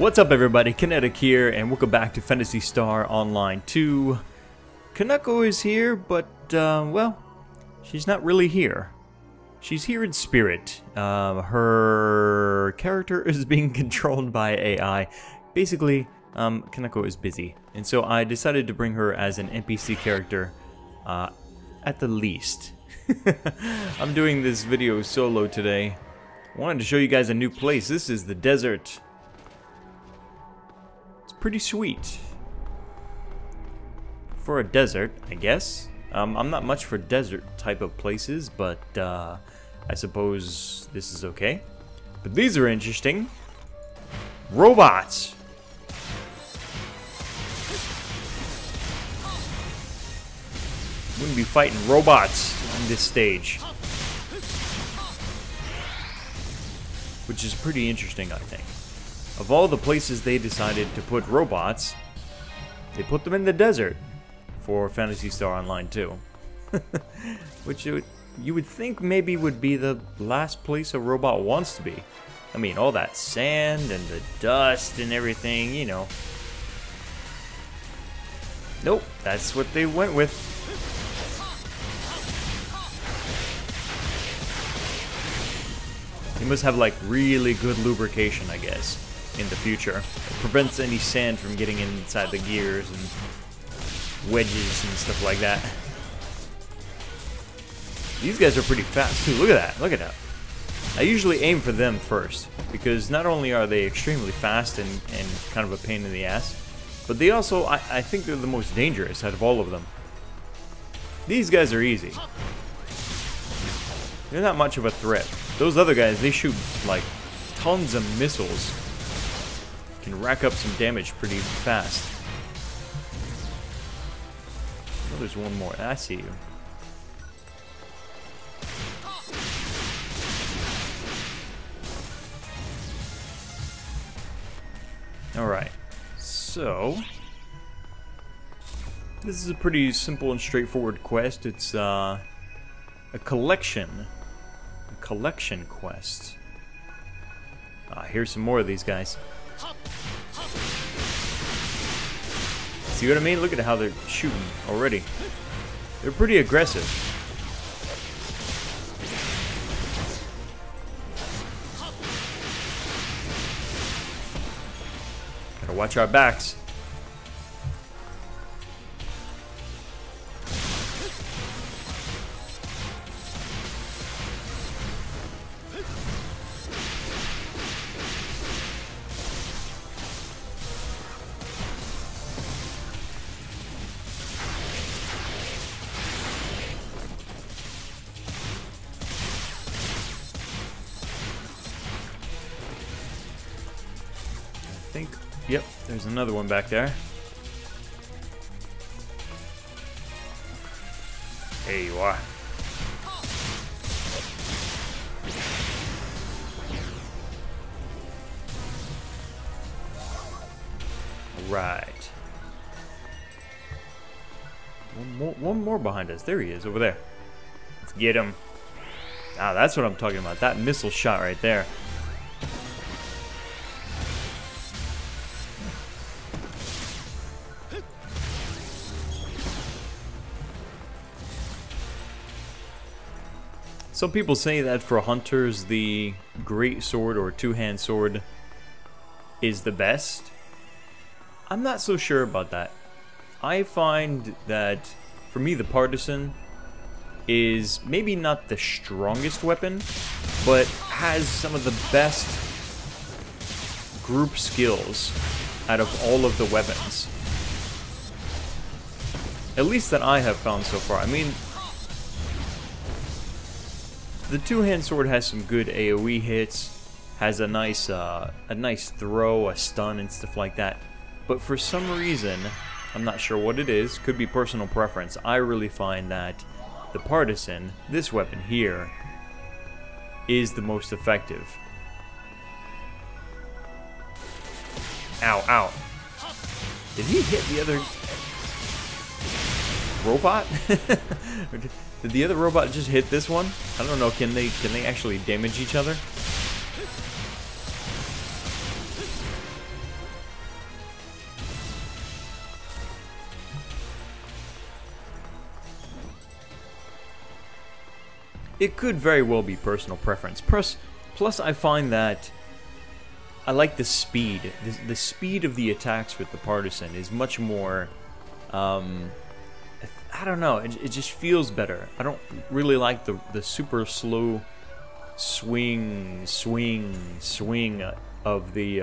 What's up everybody, Kinetic here, and welcome back to Phantasy Star Online 2. Kaneko is here, but, well, she's not really here. She's here in spirit. Her character is being controlled by AI. Basically, Kaneko is busy, and so I decided to bring her as an NPC character, at the least. I'm doing this video solo today. I wanted to show you guys a new place. This is the desert. Pretty sweet for a desert, I guess. I'm not much for desert type of places, but I suppose this is okay. But these are interesting. Robots. Wouldn't be fighting robots on this stage, which is pretty interesting, I think. Of all the places they decided to put robots, they put them in the desert for Phantasy Star Online 2. Which you would think maybe would be the last place a robot wants to be. I mean, all that sand and the dust and everything, you know. Nope, that's what they went with. You must have like really good lubrication, I guess, in the future. It prevents any sand from getting inside the gears and wedges and stuff like that. These guys are pretty fast too. Look at that. Look at that. I usually aim for them first, because not only are they extremely fast and kind of a pain in the ass, but they also, I think they're the most dangerous out of all of them. These guys are easy. They're not much of a threat. Those other guys, they shoot like tons of missiles. Can rack up some damage pretty fast. Oh, there's one more. I see you. Alright. So, this is a pretty simple and straightforward quest. It's a collection quest. Here's some more of these guys. See what I mean? Look at how they're shooting already. They're pretty aggressive. Gotta watch our backs. Yep, there's another one back there. There you are. Right. One more behind us. There he is, over there. Let's get him. Ah, that's what I'm talking about. That missile shot right there. Some people say that for hunters, the great sword or two-hand sword is the best. I'm not so sure about that. I find that, for me, the partisan is maybe not the strongest weapon, but has some of the best group skills out of all of the weapons. At least that I have found so far. I mean, the two-hand sword has some good AoE hits, has a nice throw, a stun, and stuff like that. But for some reason, I'm not sure what it is, could be personal preference, I really find that the partisan, this weapon here, is the most effective. Ow, ow. Did he hit the other robot? Did the other robot just hit this one? I don't know, can they actually damage each other? it could very well be personal preference. Plus, I find that I like the speed. The speed of the attacks with the Partisan is much more... I don't know, it just feels better. I don't really like the super slow swing of the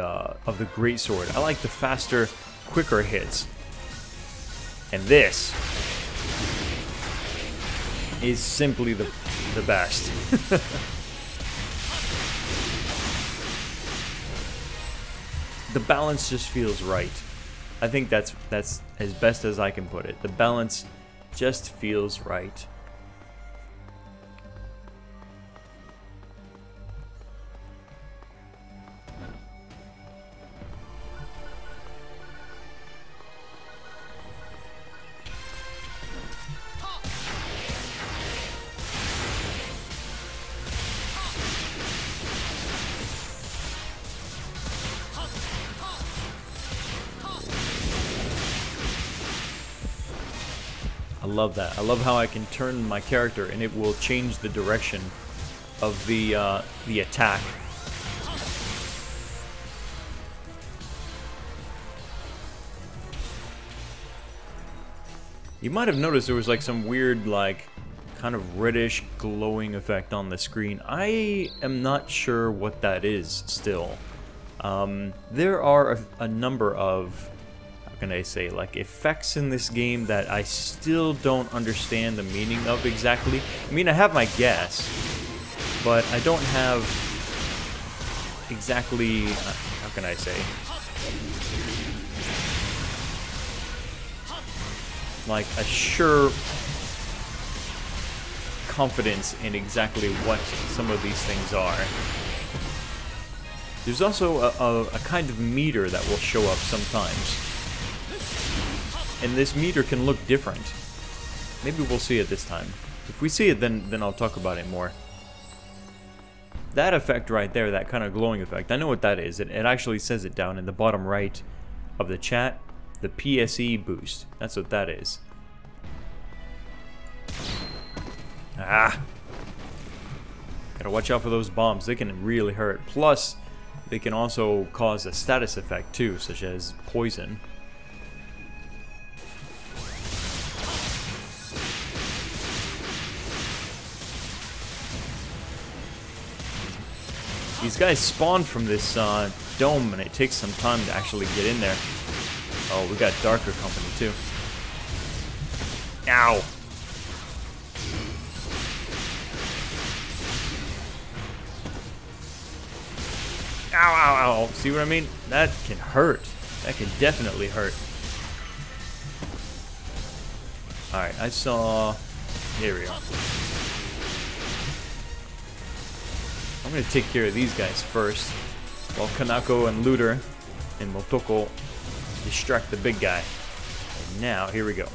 greatsword. I like the faster, quicker hits. And this is simply the best. The balance just feels right. I think that's as best as I can put it. The balance just feels right. I love that. I love how I can turn my character and it will change the direction of the attack. You might have noticed there was like some weird, like, kind of reddish glowing effect on the screen. I am not sure what that is still. There are a number of, how can I say, like, effects in this game that I still don't understand the meaning of exactly. I mean, I have my guess, but I don't have exactly, how can I say, like a sure confidence in exactly what some of these things are. There's also a kind of meter that will show up sometimes. And this meter can look different. Maybe we'll see it this time. If we see it, then I'll talk about it more. That effect right there, that kind of glowing effect, I know what that is. It actually says it down in the bottom right of the chat. The PSE boost. That's what that is. Ah! Gotta watch out for those bombs. They can really hurt. Plus, they can also cause a status effect too, such as poison. These guys spawn from this dome, and it takes some time to actually get in there. Oh, we got darker company too. Ow! Ow, ow, ow. See what I mean? That can hurt. That can definitely hurt. Alright, I saw... Here we go. I'm gonna take care of these guys first, while Kanako and Looter and Motoko distract the big guy. And now, here we go.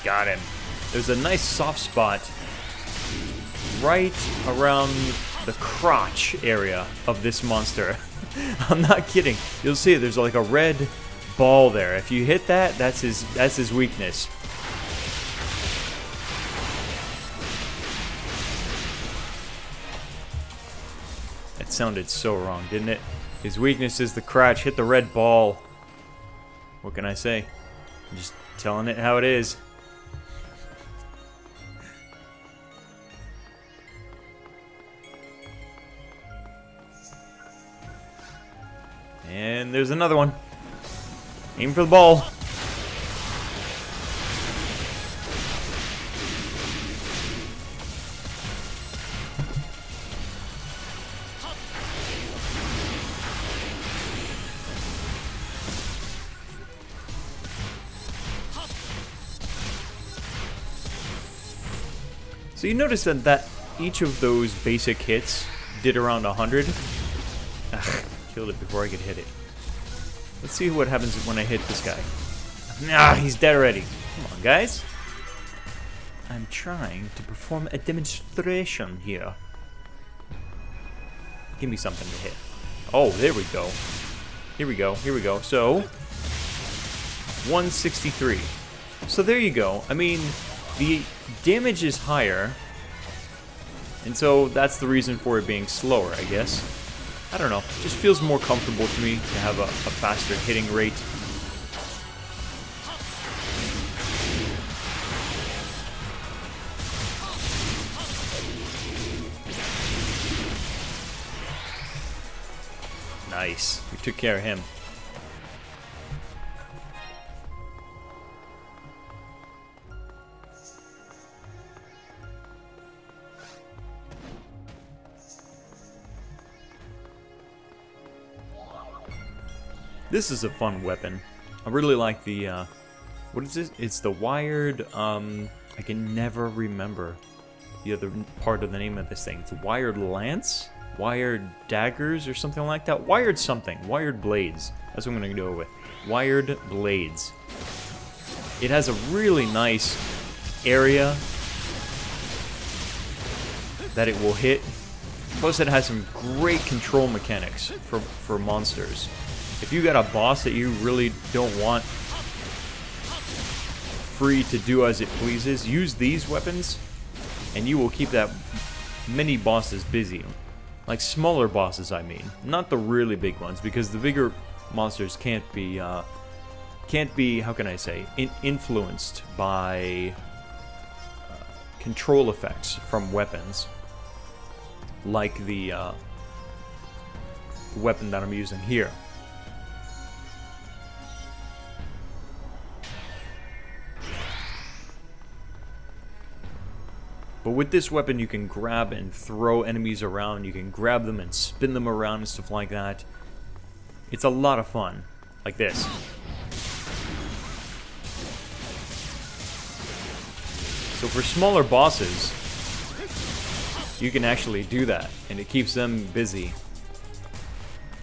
Got him. There's a nice soft spot right around the crotch area of this monster. I'm not kidding. You'll see there's like a red ball there. If you hit that, that's his weakness. That sounded so wrong, didn't it? His weakness is the crotch. Hit the red ball. What can I say? I'm just telling it how it is. And there's another one. Aim for the ball. So you notice that each of those basic hits did around 100. Killed it before I could hit it. Let's see what happens when I hit this guy. Nah, he's dead already. Come on, guys. I'm trying to perform a demonstration here. Give me something to hit. Oh, there we go. Here we go. Here we go. So, 163. So there you go. I mean, the damage is higher, and so that's the reason for it being slower, I guess. I don't know. It just feels more comfortable to me to have a faster hitting rate. Nice. We took care of him. This is a fun weapon. I really like the, what is this? It's the wired, I can never remember the other part of the name of this thing. It's wired lance? Wired daggers or something like that? Wired something. Wired blades. That's what I'm going to go with. Wired blades. It has a really nice area that it will hit. Plus it has some great control mechanics for monsters. If you got a boss that you really don't want free to do as it pleases, use these weapons and you will keep that mini bosses busy. Like smaller bosses, I mean. Not the really big ones, because the bigger monsters can't be, how can I say, influenced by control effects from weapons. Like the weapon that I'm using here. But with this weapon, you can grab and throw enemies around. You can grab them and spin them around and stuff like that. It's a lot of fun. Like this. So for smaller bosses, you can actually do that. And it keeps them busy.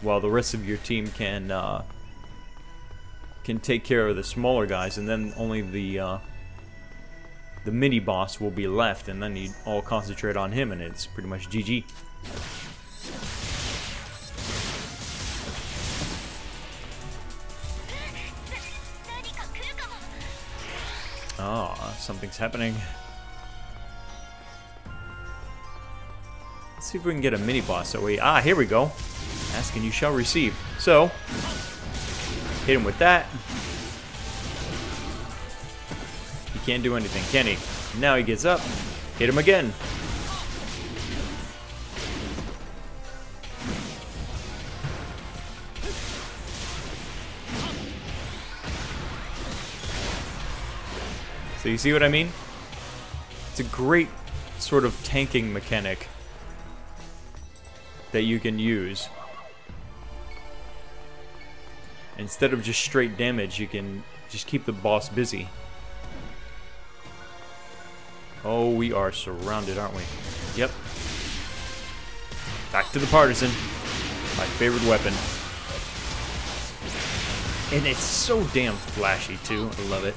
While the rest of your team can take care of the smaller guys. And then only the mini boss will be left, and then you all concentrate on him, and it's pretty much GG. Ah, something's happening. Let's see if we can get a mini boss. So here we go. Ask and you shall receive. So, hit him with that. Can't do anything, can he? Now he gets up. Hit him again. So you see what I mean? It's a great sort of tanking mechanic that you can use. Instead of just straight damage, you can just keep the boss busy. Oh, we are surrounded, aren't we? Yep. Back to the partisan. My favorite weapon. And it's so damn flashy, too. I love it.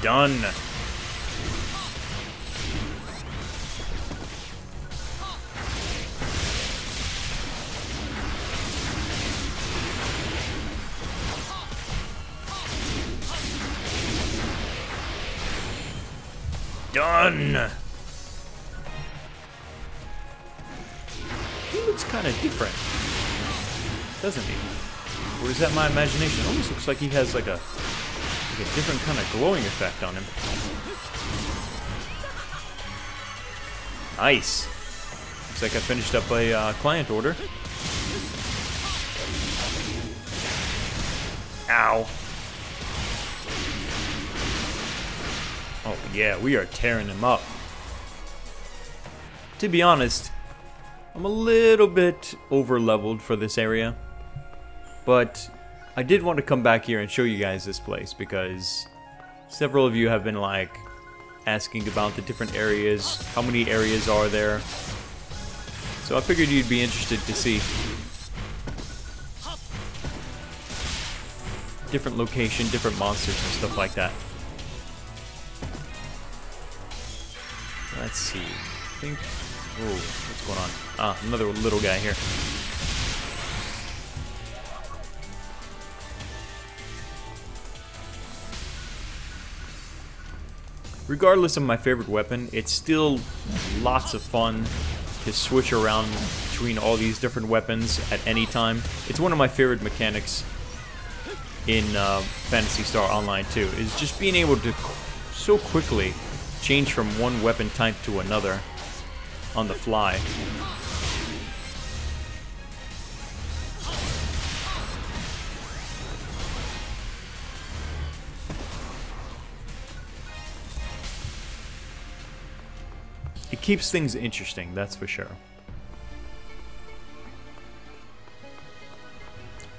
Done. Done! He looks kind of different, doesn't he? Or is that my imagination? Almost looks like he has like a different kind of glowing effect on him. Nice! Looks like I finished up a client order. Ow! Oh yeah, we are tearing him up. To be honest, I'm a little bit over-leveled for this area. But I did want to come back here and show you guys this place because several of you have been like asking about the different areas. How many areas are there? So I figured you'd be interested to see different location, different monsters and stuff like that. Let's see. think... Oh, what's going on? Ah, another little guy here. Regardless of my favorite weapon, it's still lots of fun to switch around between all these different weapons at any time. It's one of my favorite mechanics in Phantasy Star Online 2, is just being able to so quickly change from one weapon type to another on the fly. It keeps things interesting, that's for sure.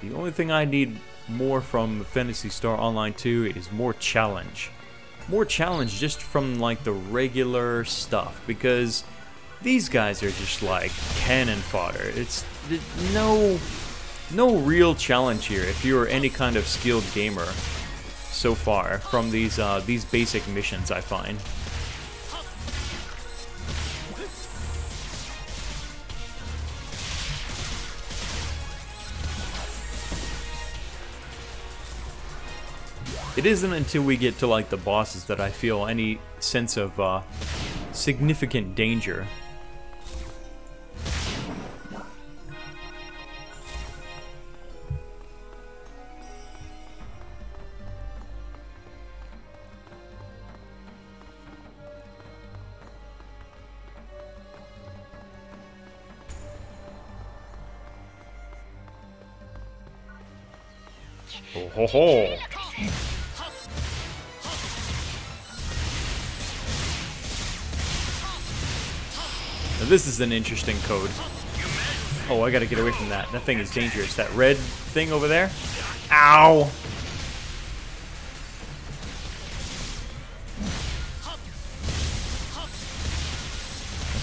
The only thing I need more from Phantasy Star Online 2 is more challenge. More challenge just from like the regular stuff, because these guys are just like cannon fodder. It's no real challenge here if you're any kind of skilled gamer so far from these basic missions, I find. It isn't until we get to like the bosses that I feel any sense of significant danger. Oh ho ho! Now this is an interesting code. Oh, I gotta get away from that. That thing is dangerous. That red thing over there. Ow! I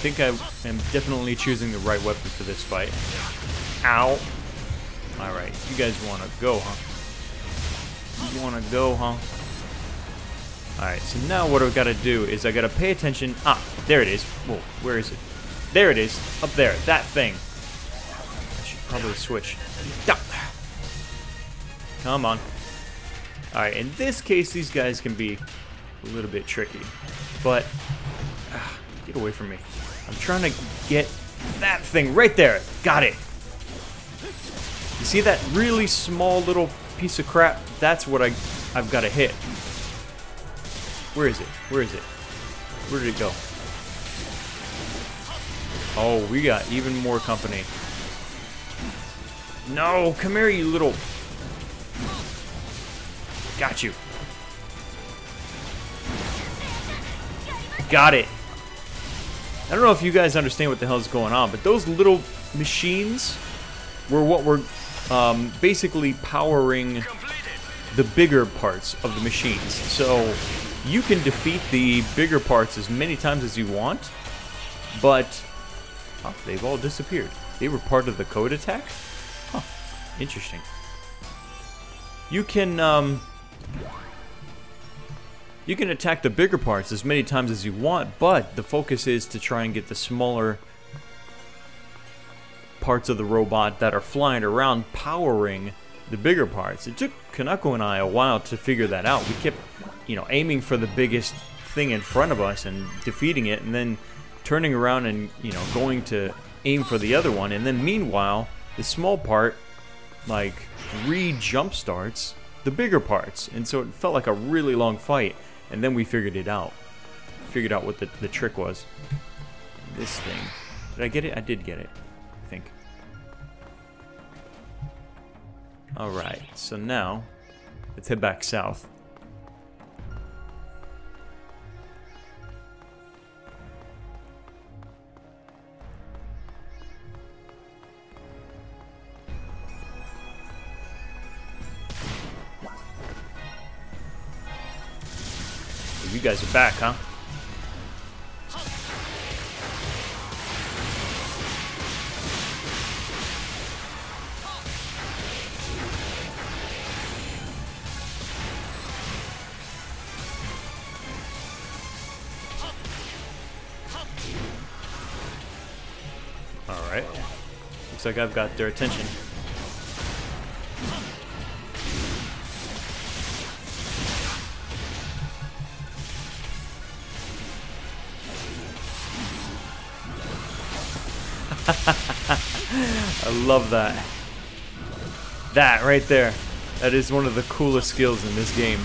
think I am definitely choosing the right weapon for this fight. Ow! Alright, you guys wanna go, huh? You wanna go, huh? Alright, so now what I've gotta do is I gotta pay attention. Ah, there it is. Whoa, where is it? There it is. Up there. That thing. I should probably switch. Come on. Alright, in this case, these guys can be a little bit tricky. But, get away from me. I'm trying to get that thing right there. Got it. You see that really small little piece of crap? That's what I've got to hit. Where is it? Where is it? Where did it go? Oh, we got even more company. No, come here, you little... Got you. Got it. I don't know if you guys understand what the hell is going on, but those little machines were what were basically powering the bigger parts of the machines. So you can defeat the bigger parts as many times as you want, but oh, they've all disappeared. They were part of the code attack? Huh. Interesting. You can attack the bigger parts as many times as you want, but the focus is to try and get the smaller parts of the robot that are flying around powering the bigger parts. It took Kanako and I a while to figure that out. We kept, aiming for the biggest thing in front of us and defeating it, and then turning around and, going to aim for the other one, and then meanwhile, the small part, like, re-jump starts the bigger parts, and so it felt like a really long fight, and then we figured it out. Figured out what the trick was. This thing. Did I get it? I did get it, I think. Alright, so now, let's head back south. You guys are back, huh? Alright. Looks like I've got their attention. I love that. That right there. That is one of the coolest skills in this game.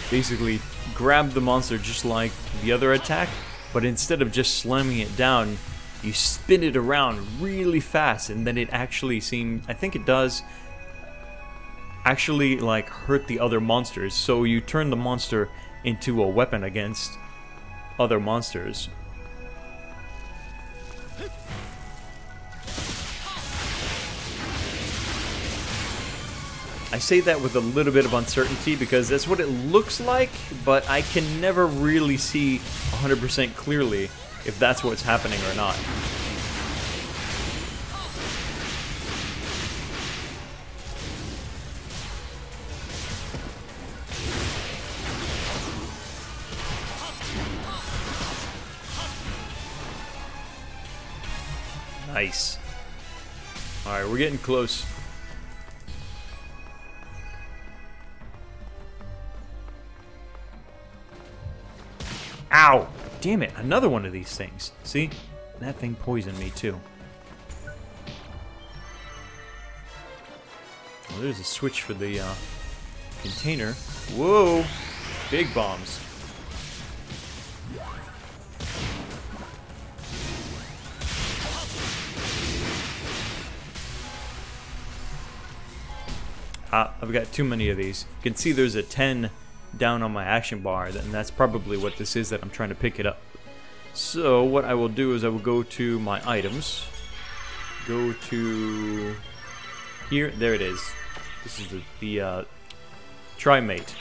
Basically, grab the monster just like the other attack, but instead of just slamming it down, you spin it around really fast, and then it actually seems, I think it does, actually like hurt the other monsters. So you turn the monster into a weapon against other monsters. I say that with a little bit of uncertainty because that's what it looks like, but I can never really see 100% clearly if that's what's happening or not. Nice. Alright, we're getting close. Ow! Damn it, another one of these things. See? That thing poisoned me too. Well, there's a switch for the container. Whoa! Big bombs. I've got too many of these. You can see there's a 10 down on my action bar, and that's probably what this is that I'm trying to pick it up. So what I will do is I will go to my items, go to here, there it is. This is the Trimate.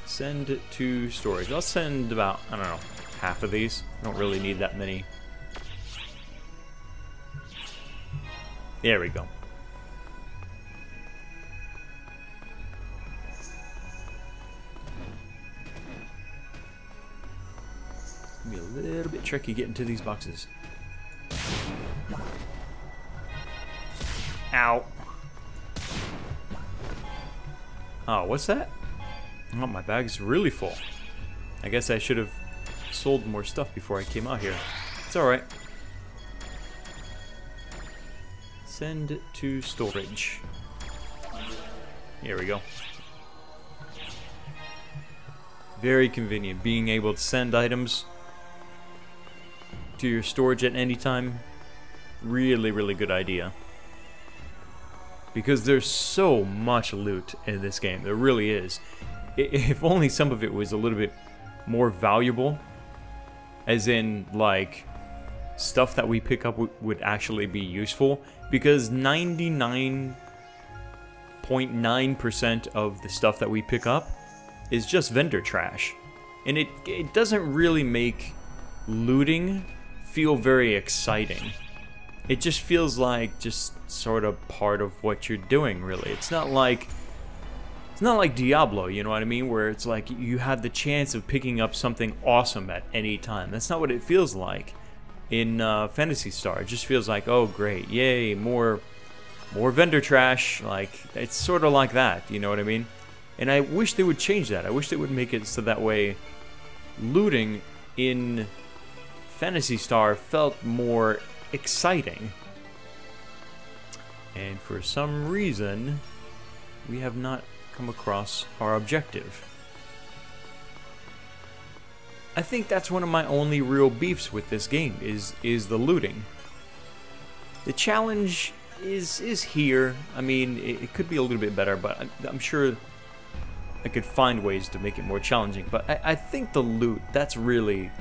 Send it to storage. I'll send about, I don't know, half of these. I don't really need that many. There we go. Be a little bit tricky getting to these boxes. Ow. Oh, what's that? Oh, my bag's really full. I guess I should have sold more stuff before I came out here. It's alright. Send it to storage. Here we go. Very convenient, being able to send items to your storage at any time. Really, really good idea. Because there's so much loot in this game. There really is. If only some of it was a little bit more valuable. As in, like, stuff that we pick up would actually be useful. Because 99.9% of the stuff that we pick up is just vendor trash. And it doesn't really make looting feel very exciting. It just feels like just sort of part of what you're doing, really. It's not like Diablo, you know what I mean, where it's like you have the chance of picking up something awesome at any time. That's not what it feels like in Phantasy Star. It just feels like, oh great, yay, more vendor trash. Like, it's sort of like that, you know what I mean? And I wish they would change that. I wish they would make it so that way looting in Phantasy Star felt more exciting. And for some reason, we have not come across our objective. I think that's one of my only real beefs with this game is the looting. The challenge is here. I mean, it could be a little bit better, but I'm sure I could find ways to make it more challenging. But I think the loot, that's really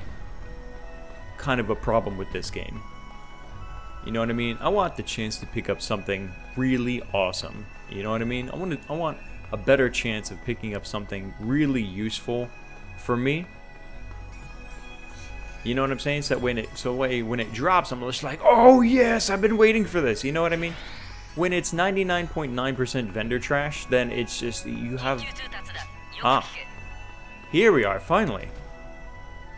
kind of a problem with this game. You know what I mean? I want the chance to pick up something really awesome. You know what I mean? I want a better chance of picking up something really useful for me. You know what I'm saying? So that when it drops, I'm just like, oh yes, I've been waiting for this. You know what I mean? when it's 99.9% vendor trash, then it's just, you have... Ah. Here we are, finally.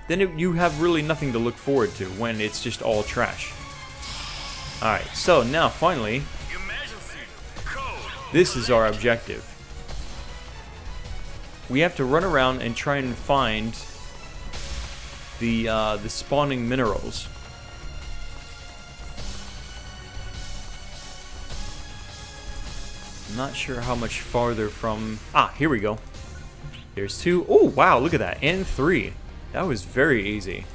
Then you have really nothing to look forward to when it's just all trash. Alright, so now finally, this is our objective. We have to run around and try and find the spawning minerals. I'm not sure how much farther from... Ah, here we go. There's 2. Oh, wow, look at that. And 3. That was very easy.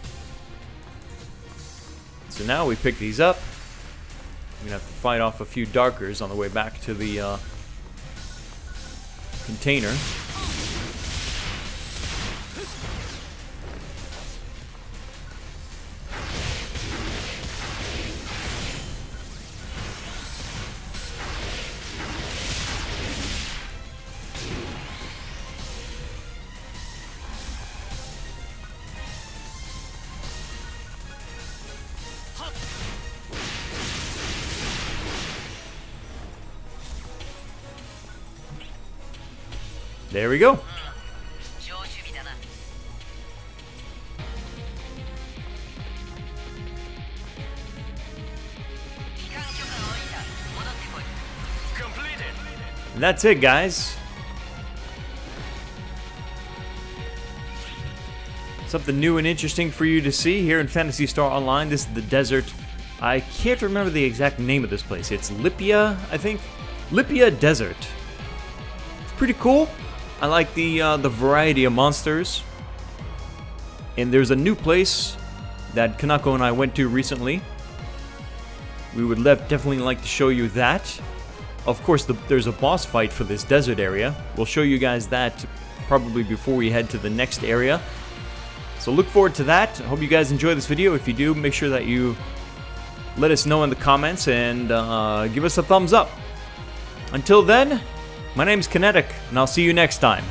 So now we pick these up. We're going to have to fight off a few darkers on the way back to the container. There we go. And that's it, guys. Something new and interesting for you to see here in Phantasy Star Online. This is the desert. I can't remember the exact name of this place. It's Lipia, I think. Lipia Desert. It's pretty cool. I like the variety of monsters. And there's a new place that Kanako and I went to recently. We would definitely like to show you that. Of course, there's a boss fight for this desert area. We'll show you guys that probably before we head to the next area. So look forward to that. I hope you guys enjoy this video. If you do, make sure that you let us know in the comments and give us a thumbs up. Until then, my name's Kinetic, and I'll see you next time.